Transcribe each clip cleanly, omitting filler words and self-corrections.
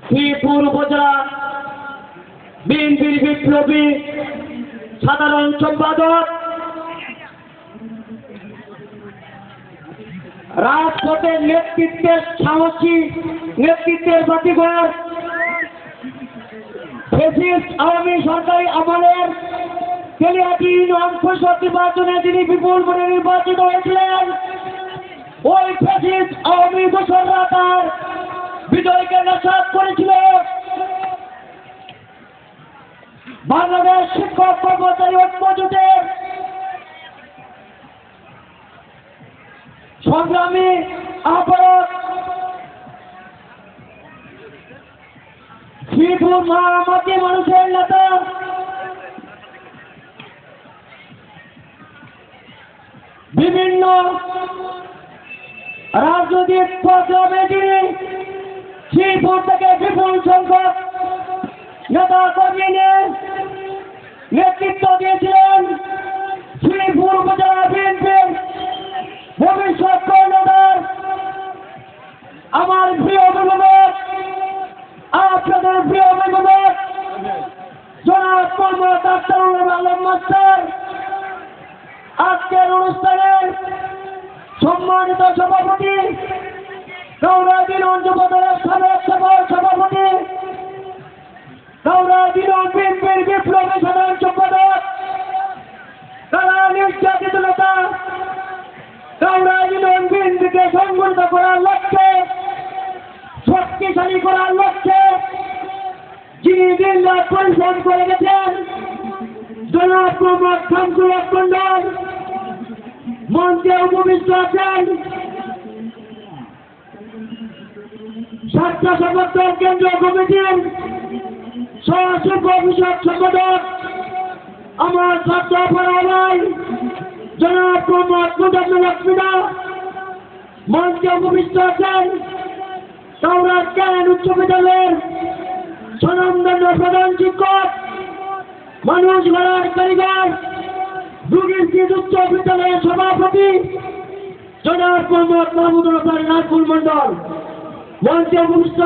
শ্রীপুর উপজেলা বিএনপির বিপ্লবী সাধারণ সম্পাদক, রাজপথের নেতৃত্বের সাহসী নেতৃত্বের বাতিঘর, ফ্যাসিস্ট আওয়ামী সরকারি আমলের তেলিয়াটি ইউনিয়ন পরিষদ নির্বাচনে যিনি বিপুল ভোটে নির্বাচিত হয়েছিলেন, ওই ফ্যাসিস্ট আওয়ামী দোসররা তার বিজয়কে নস্যাৎ করেছিল। বাংলাদেশ শিক্ষক কর্মচারী ঐক্য জোটের সংগ্রামী আহ্বায়ক শ্রীপুর মহামাটি মানুষের নেতা বিভিন্ন রাজনৈতিক প্রোগ্রামে যিনি শ্রীপুর থেকে বিপুল সংখ্যক নেতা কর্মী নিয়ে নেতৃত্ব দিয়েছিলেন, শ্রীপুর উপজেলা বিএনপির ভবিষ্যৎ কর্ণধার আমার প্রিয় অভিভাবক, আপনাদের প্রিয় অভিভাবক জনাব মোহাম্মদ আখতারুল আলম মাস্টার, আজকের অনুষ্ঠানের সম্মানিত সভাপতি, গৌরা দিনন যুবদলের সাবেক সভাপতি, গৌরা দিনন বিএনপির বিপ্লবী সাধারণ সম্পাদক, তারা নির্যাতিত নেতা, গৌরা দিনন বিএনপিকে সংগঠিত করার লক্ষ্যে, শক্তিশালী করার লক্ষ্যে যিনি দিনরাত পরিশ্রম করে গেছেন, জনাব মোহাম্মদ শামসুল হক মন্ডল মঞ্চে উপবিষ্ট আছেন। স্বাস্থ্য সংগঠন কেন্দ্রীয় কমিটির সহযোগ বিষয়ক সম্পাদক আমার ছাত্র পড়ায় জনাব মোহাম্মদ মুজাম্মেল লক্ষ্মীদা মঞ্চে উপবিষ্ট আছেন। গৌরা জ্ঞান উচ্চ বিদ্যালয়ের স্বনামধন্য প্রধান শিক্ষক, মানুষ গড়ার কারিগর, দুর্গীর উচ্চ বিদ্যালয়ের সভাপতি জনাব মোহাম্মদ মাহমুদুর রহমান নাজমুল মন্ডল মঞ্চে উপবিষ্ট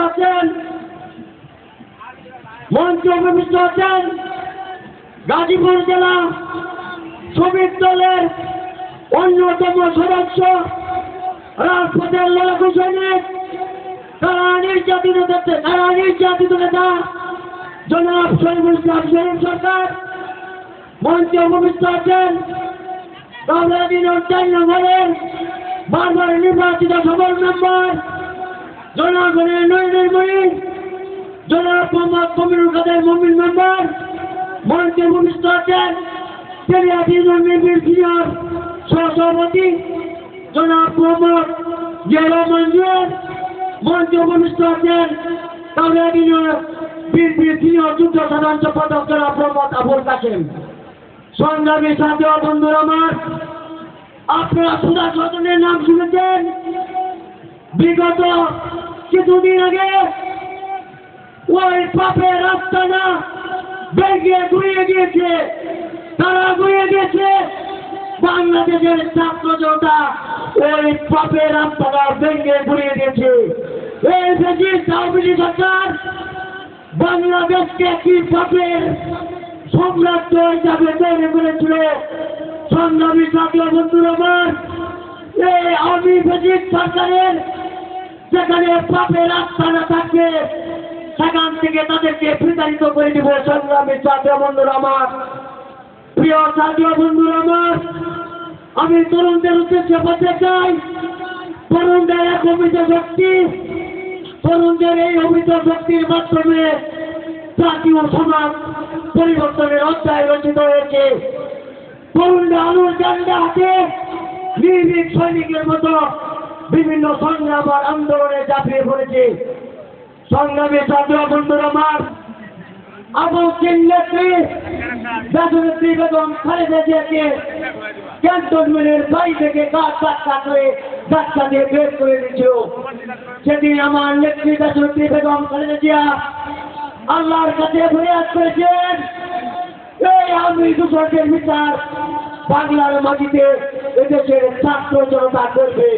আছেন। গাজীপুর জেলা শ্রমিক দলের অন্যতম সদস্য, রাজপথের লড়াকু সৈনিক, তারা নির্যাতিত নেতা জনাব শরীফুল ইসলাম শরীফ সরকার মঞ্চে উপবিষ্ট আছেন। গৌরা দিনন 4 নম্বরের বারবার নির্বাচিত সফল মেম্বার জনগণের নয়নের মণি জনাব মোহাম্মদ মমিনুল কাদের মমিন মেম্বার মঞ্চে উপবিষ্ট আছেন। তেলিয়াটি ইউনিয়ন বিএনপির সিনিয়র সহসভাপতি জনাব মোহাম্মদ জিয়াউর রহমান জুয়েল মঞ্চে উপবিষ্ট আছেন। গৌরা দিনন বিএনপির সিনিয়র যুগ্ম সাধারণ সম্পাদক জনাব মোহাম্মদ আবুল কাসেম। সংগ্রামী সাথী ও বন্ধুরা আমার, আপনারা সুধা সদনের নাম শুনেছেন। বিগত কিছুদিন আগে ওই পাপের রাস্তাটা ভেঙে ঘুরিয়ে গিয়েছে, তারা ঘুরিয়ে গিয়েছে বাংলাদেশের ছাত্র জনতা, ওই পাপের রাস্তাটা ভেঙে ঘুরিয়ে দিয়েছে। এই ফ্যাসিস্ট আওয়ামী সরকার বাংলাদেশকে কি পাপের সম্রাজ্য হিসাবে তৈরি করেছিল। সংগ্রামী সাথী ও বন্ধুরা আমার, এই আওয়ামী ফ্যাসিস্ট সরকারের যেখানে পাপের রাস্তা না থাকবে সেখান থেকে তাদেরকে বিতাড়িত করে দিব। সংগ্রামী সাথী ও বন্ধুরা আমার, প্রিয় সাথী ও বন্ধুরা আমার, আমি তরুণদের উদ্দেশ্যে বলতে চাই, তরুণদের এক অমিত শক্তি, তরুণদের এই অমিত শক্তির মাধ্যমে জাতীয় সমাজ পরিবর্তনের অধ্যায় রচিত হয়েছে। তরুণরা আলোর জানলা হাতে নির্ভীক সৈনিকের মতো বিভিন্ন সংগ্রাম আর আন্দোলনে ঝাঁপিয়ে পড়েছে। সংগ্রামী ছাত্র বন্ধুরা আমার, আবু সিন্নেত্রী দেশনেত্রী বেগম খালেদা জিয়াকে ক্যান্টনমেন্টের বাড়ি থেকে ধাক্কা দিয়ে বের করে দিয়েছিল। সেদিন আমার নেত্রী দেশনেত্রী বেগম খালেদা জিয়া আল্লাহর কাছে ফরিয়াদ করেছেন, এই আওয়ামী দোসরদের বিচার বাংলার মাটিতে এদেশের ছাত্র জনতা করবে।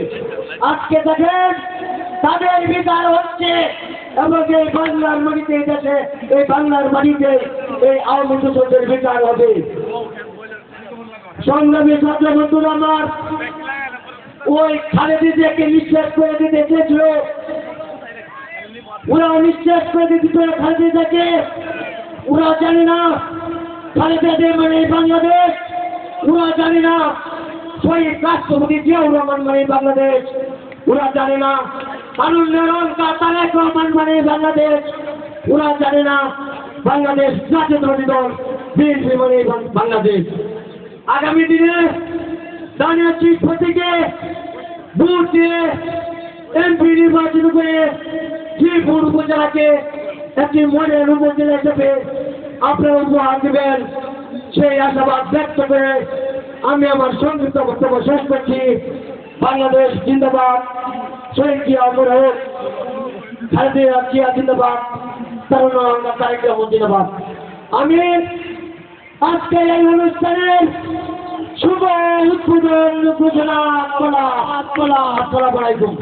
আজকে দেখেন তাদের বিচার হচ্ছে এবং এই বাংলার মাটিতে দেশে এই বাংলার মাটিতে এই আওয়ামী দূষণের বিচার হবে। সংগ্রামী ছাত্র বন্ধুরা আমার, ওই খালেদাকে নিঃশেষ করে দিতে চেয়েছিল, ওরা নিঃশেষ করে দিতে খালেদাকে। ওরা জানে না খালেদা মানে বাংলাদেশ, ওরা জানে না শহীদ রাষ্ট্রপতি জিয়াউর রহমান মানে বাংলাদেশ, ওরা জানে না তারেক রহমান মানে বাংলাদেশ, ওরা জানে না বাংলাদেশ জাতীয়তাবাদী দল বিএনপি মানে বাংলাদেশ। আগামী দিনে দানিয়া চিফ প্রতীকে ভোট দিয়ে এমপি নির্বাচিত করে শ্রীপুর উপজেলাকে একটি মডেল উপজেলা হিসেবে আপনারা উপহার দেবেন, সেই আশাবাদ ব্যক্ত করে আমি আমার সংক্ষিপ্ত বক্তব্য শেষ করছি। বাংলাদেশ জিন্দাবাদ, শহীদ জিয়া অমর হোক, খালেদা জিয়া জিন্দাবাদ, তারেক রহমান জিন্দাবাদ। আমি আজকে এই অনুষ্ঠানের শুভ উদ্বোধন ঘোষণা করা। আসসালামু আলাইকুম।